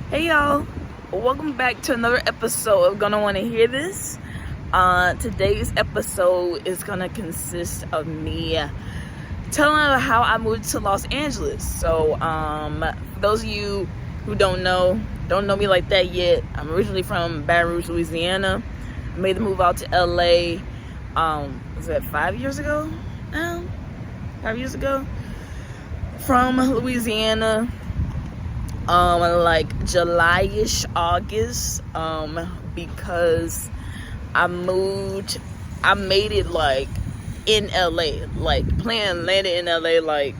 Hey y'all, welcome back to another episode of Gonna Wanna Hear This. Today's episode is gonna consist of me telling how I moved to Los Angeles. So, for those of you who don't know me like that yet, I'm originally from Baton Rouge, Louisiana. I made the move out to LA, was that 5 years ago? 5 years ago? From Louisiana. Like July-ish, August, because I made it like in LA, like plane landed in LA like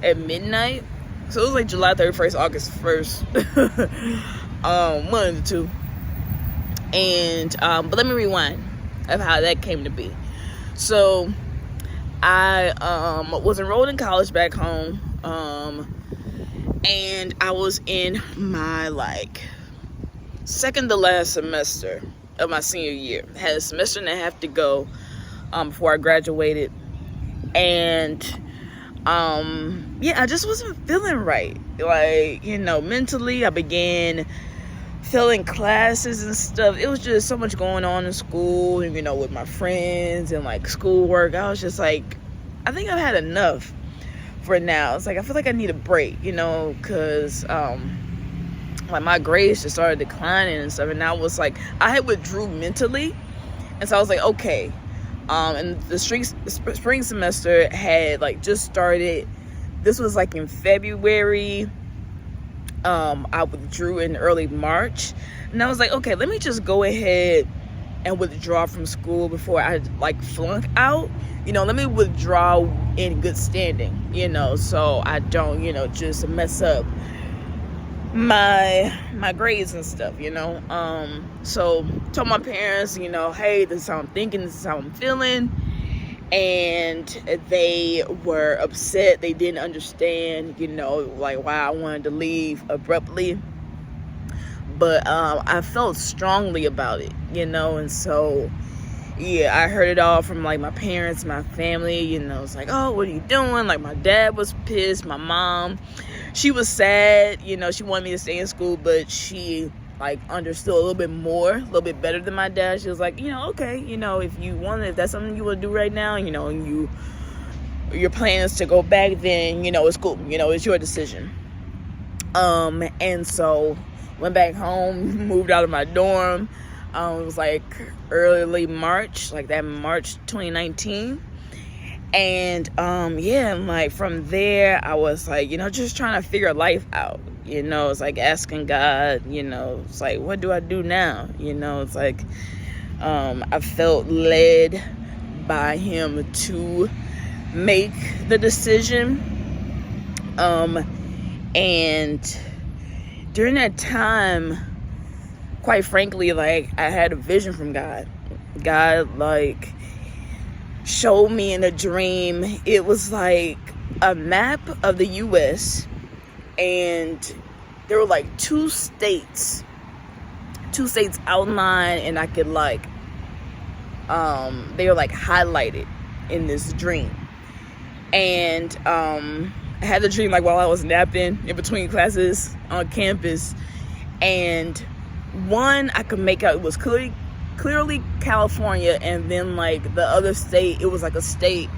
at midnight, so it was like July 31st, August 1st, one of the two. And but let me rewind of how that came to be. So I was enrolled in college back home, and I was in my second to last semester of my senior year. I had a semester and a half to go before I graduated, and I just wasn't feeling right. Mentally, I began failing classes and stuff. It was just so much going on in school, and with my friends and schoolwork. I was just like, I think I've had enough for now. It's like I feel like I need a break, because my grades just started declining and stuff, and I was like, I had withdrew mentally, and so I was like, okay. And the spring semester had just started. This was in February. I withdrew in early March, and I was like, okay, let me just go ahead and withdraw from school before I flunk out. Let me withdraw in good standing, so I don't, just mess up my grades and stuff, So told my parents, hey, this is how I'm thinking, this is how I'm feeling. And they were upset. They didn't understand, why I wanted to leave abruptly. But I felt strongly about it, and so yeah, I heard it all from my parents, my family, it's like, oh, what are you doing? My dad was pissed. My mom, she was sad, she wanted me to stay in school, but she understood a little bit better than my dad. She was like, okay, if that's something you want to do right now, and your plan is to go back, then, it's cool, it's your decision. And so went back home, moved out of my dorm. It was early March, that March 2019. And from there I was just trying to figure life out. It's asking God, it's what do I do now? It's I felt led by him to make the decision. And during that time, quite frankly, I had a vision from God. God, showed me in a dream. It was a map of the U.S. and there were two states outlined, and I could they were highlighted in this dream. And I had the dream while I was napping in between classes on campus, and one I could make out, it was clearly California, and then the other state, it was a state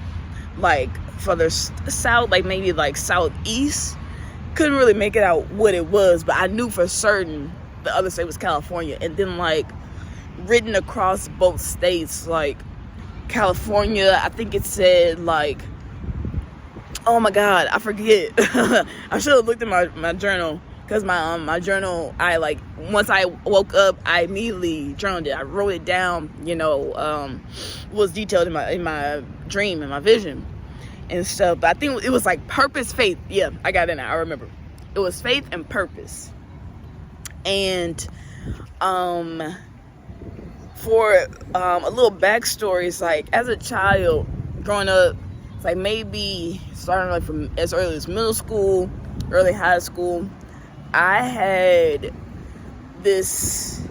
further south, maybe southeast. Couldn't really make it out what it was, but I knew for certain the other state was California. And then written across both states, California, I think it said oh my god, I forget. I should have looked at my journal, because my journal, once I woke up, I immediately journaled it. I wrote it down, was detailed in my dream, in my vision and stuff. But I think it was purpose, faith. Yeah, I got it now. I remember. It was faith and purpose. And for a little backstory, it's as a child growing up, it's maybe starting from as early as middle school, early high school, I had this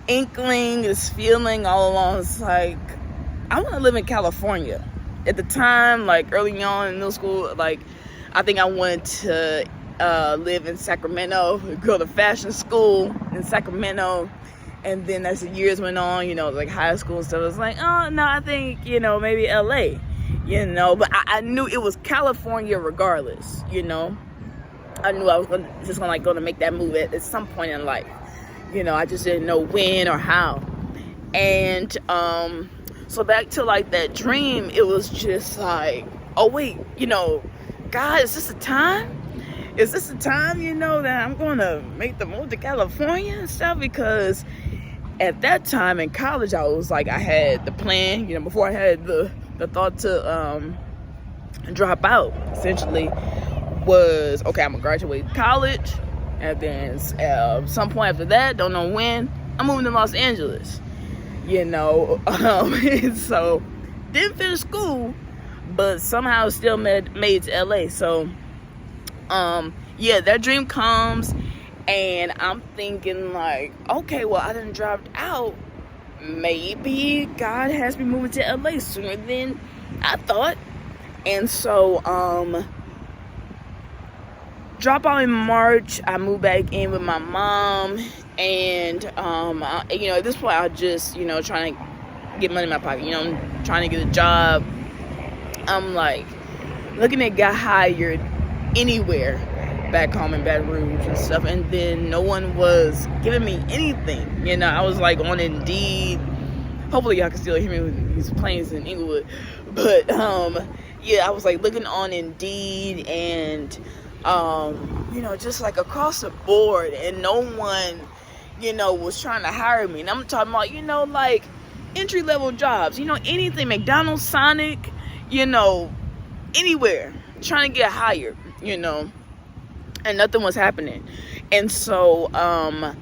inkling, this feeling all along. It's I want to live in California. At the time, early on in middle school, I think I wanted to live in Sacramento, go to fashion school in Sacramento. And then as the years went on, like high school and stuff, it was like, oh, no, I think, maybe LA, but I knew it was California regardless, I knew I was going to make that move at some point in life. I just didn't know when or how. And so back to like that dream, it was just like, oh wait, God, is this the time? Is this the time, that I'm going to make the move to California and stuff? Because at that time in college, I was like, I had the plan, before I had the thought to drop out, essentially, was, okay, I'm going to graduate college. And then some point after that, don't know when, I'm moving to Los Angeles, so didn't finish school, but somehow still made it to LA. So, that dream comes. And I'm thinking like, okay, well, I done dropped out. Maybe God has me moving to LA sooner than I thought. And so, drop out in March. I moved back in with my mom. And, at this point, I just, trying to get money in my pocket. I'm trying to get a job. I'm like, looking at get hired anywhere back home in Baton Rouge and stuff, and then no one was giving me anything. I was like on Indeed. Hopefully y'all can still hear me with these planes in Inglewood, but I was like looking on Indeed and just like across the board, and no one was trying to hire me. And I'm talking about like entry-level jobs, anything, McDonald's, Sonic, anywhere, trying to get hired, and nothing was happening. And so I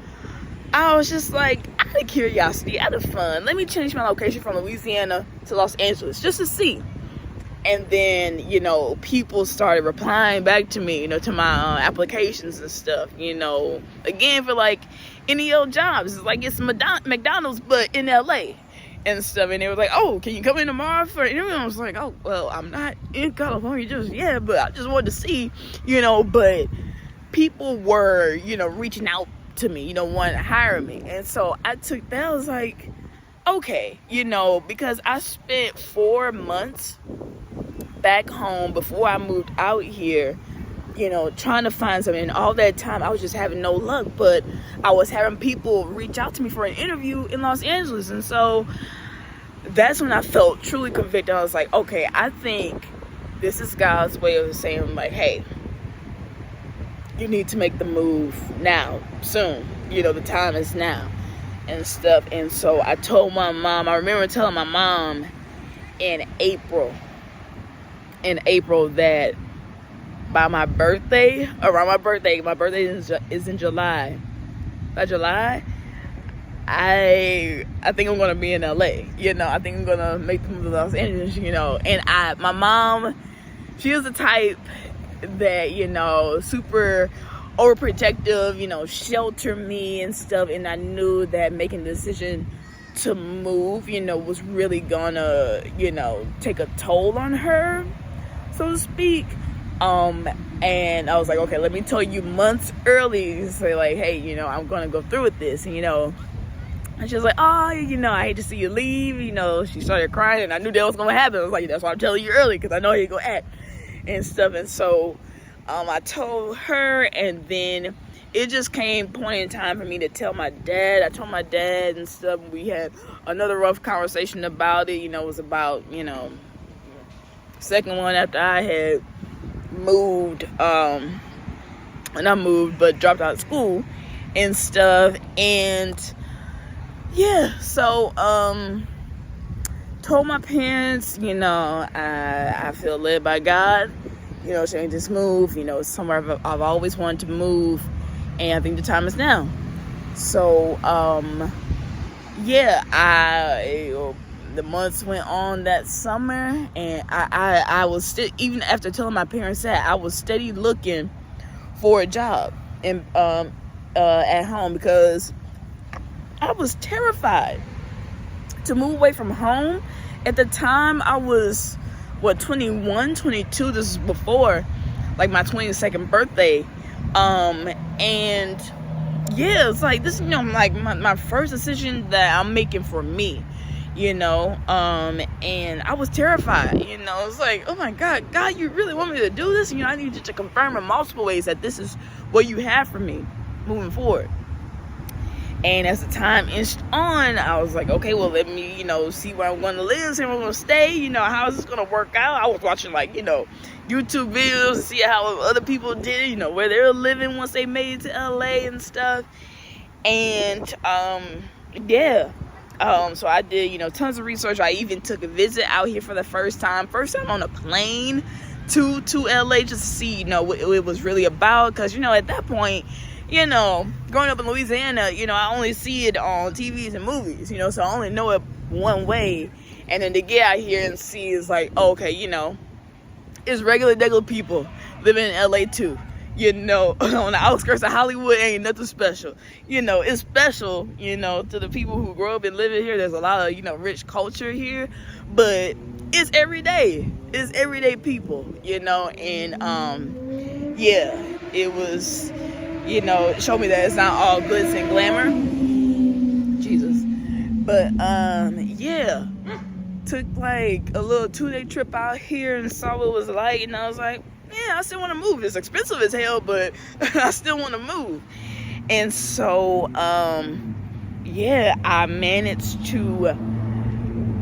was just like, out of curiosity, out of fun, let me change my location from Louisiana to Los Angeles just to see. And then people started replying back to me, to my applications and stuff, again, for like any old jobs. It's like it's McDonald's but in LA and stuff. And they were like, oh, can you come in tomorrow for an interview? I was like, oh, well, I'm not in California just yet, but I just wanted to see, but people were, reaching out to me, wanting to hire me. And so I took that. I was like, okay, because I spent 4 months back home before I moved out here, trying to find something. And all that time, I was just having no luck. But I was having people reach out to me for an interview in Los Angeles. And so that's when I felt truly convicted. I was like, okay, I think this is God's way of saying, like, hey, you need to make the move now, soon. The time is now and stuff. And so I told my mom, I remember telling my mom in April that by my birthday, my birthday is in July. By July, I think I'm gonna be in LA. I think I'm gonna make the move to Los Angeles. And my mom, she was the type that super overprotective, shelter me and stuff. And I knew that making the decision to move, was really gonna, take a toll on her, so to speak. And I was like, okay, let me tell you months early, say like, hey, I'm gonna go through with this, and she was like, oh, I hate to see you leave, she started crying, and I knew that was gonna happen. I was like, that's why I'm telling you early, because I know how you gonna act and stuff. And so I told her, and then it just came point in time for me to tell my dad. I told my dad and stuff. We had another rough conversation about it. It was about, second one after I had moved, not moved, but dropped out of school and stuff. And so told my parents, I feel led by God, to this move. It's somewhere I've always wanted to move, and I think the time is now. So the months went on that summer, and I was still, even after telling my parents that, I was steady looking for a job in at home, because I was terrified to move away from home. At the time, I was 21, 22. This is before like my 22nd birthday. And yeah, it's like this, like my first decision that I'm making for me, and I was terrified. It's like, oh my God, you really want me to do this? I need you to confirm in multiple ways that this is what you have for me moving forward. And as the time inched on, I was like, okay, well, let me, see where I'm going to live, see where I'm going to stay, how is this going to work out? I was watching, like, YouTube videos to see how other people did it, where they were living once they made it to LA and stuff. And, so I did, tons of research. I even took a visit out here for the first time on a plane to LA, just to see, what it was really about. Because, at that point, growing up in Louisiana, I only see it on TVs and movies, so I only know it one way. And then to get out here and see is like, okay, it's regular people living in LA too. On the outskirts of Hollywood ain't nothing special. It's special, to the people who grow up and live here. There's a lot of, rich culture here, but it's everyday. It's everyday people, and it was, it showed me that it's not all glitz and glamour. Jesus. But, took like a little 2-day trip out here and saw what it was like, and I was like, yeah, I still want to move. It's expensive as hell, but I still want to move. And so, I managed to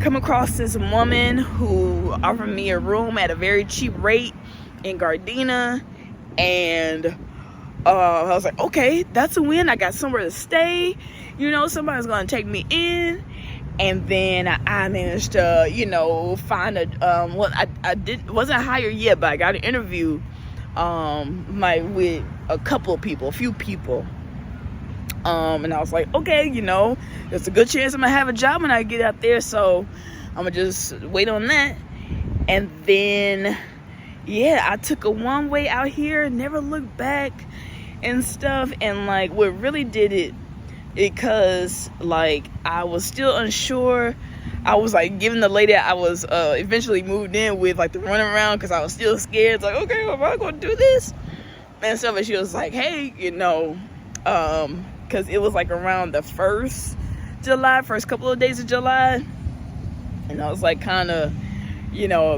come across this woman who offered me a room at a very cheap rate in Gardena, and I was like, okay, that's a win. I got somewhere to stay. Somebody's going to take me in. And then I managed to, find wasn't hired yet, but I got an interview, with a few people. And I was like, okay, there's a good chance I'm gonna have a job when I get out there. So I'm gonna just wait on that. And then, I took a one-way out here, never looked back and stuff. And like, what really did it, because like I was still unsure. I was like giving the lady I was eventually moved in with like the run around, because I was still scared. It's like, okay, well, am I gonna do this and stuff? And she was like, hey, because it was like around the first couple of days of July, and I was like kind of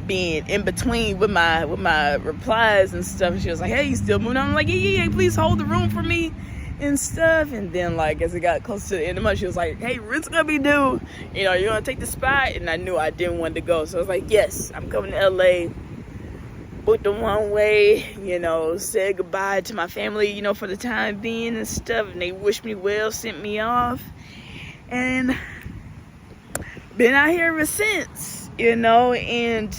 being in between with my replies and stuff. And she was like, hey, you still moving on? I'm like, yeah, please hold the room for me and stuff. And then like as it got close to the end of the month, she was like, hey, rent's gonna be due, you're gonna take the spot. And I knew I didn't want to go, so I was like, yes, I'm coming to LA. Booked the one way, said goodbye to my family, for the time being and stuff, and they wished me well, sent me off, and been out here ever since. And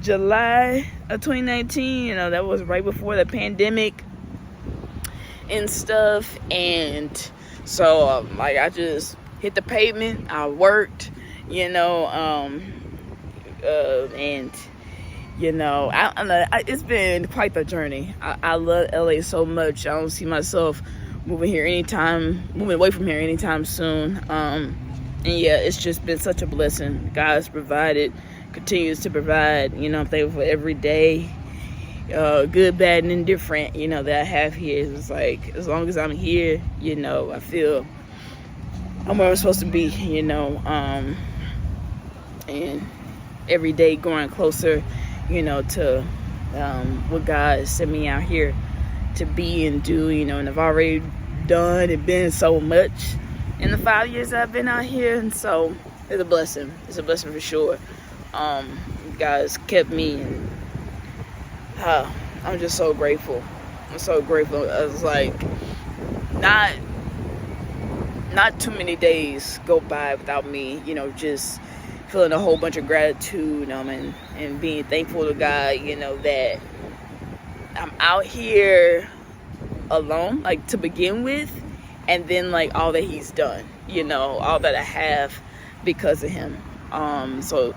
July of 2019, that was right before the pandemic and stuff. And so I just hit the pavement. I worked, and it's been quite the journey. I love LA so much. I don't see myself moving away from here anytime soon. And it's just been such a blessing. God's provided, continues to provide. I'm thankful for every day, good, bad, and indifferent, that I have here. It's like, as long as I'm here, I feel I'm where I'm supposed to be, and every day going closer, to what God sent me out here to be and do, and I've already done and been so much in the 5 years that I've been out here. And so it's a blessing. It's a blessing for sure. God's kept me, and I'm just so grateful. I'm so grateful. I was like, not too many days go by without me, just feeling a whole bunch of gratitude, and being thankful to God, that I'm out here alone, like, to begin with, and then like all that He's done, all that I have because of Him. So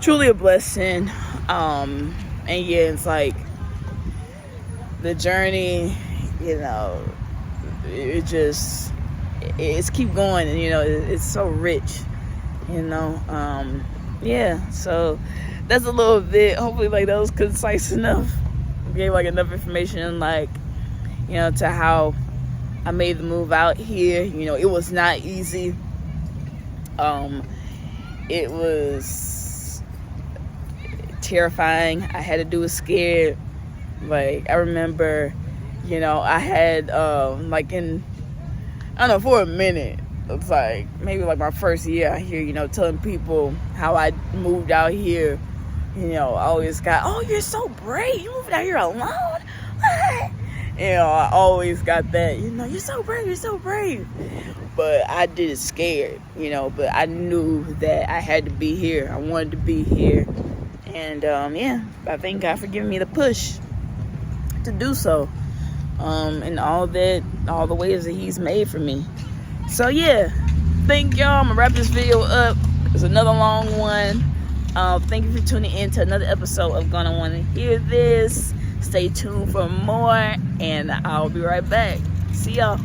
truly a blessing. And it's like the journey, it's keep going, and it's so rich, so that's a little bit. Hopefully like that was concise enough, gave like enough information, like, you know, to how I made the move out here. You know, it was not easy. It was terrifying. I had to do it scared. Like, I remember, you know, I had, like I don't know, for a minute, it's like, maybe like my first year out here, you know, telling people how I moved out here. You know, I always got, oh, you're so brave. You moved out here alone? What? You know, I always got that, you know, you're so brave, you're so brave. But I did it scared, you know, but I knew that I had to be here. I wanted to be here. And, yeah, I thank God for giving me the push to do so. And all the ways that he's made for me. So, yeah, thank y'all. I'm going to wrap this video up. It's another long one. Thank you for tuning in to another episode of Gonna Wanna Hear This. Stay tuned for more, and I'll be right back. See y'all.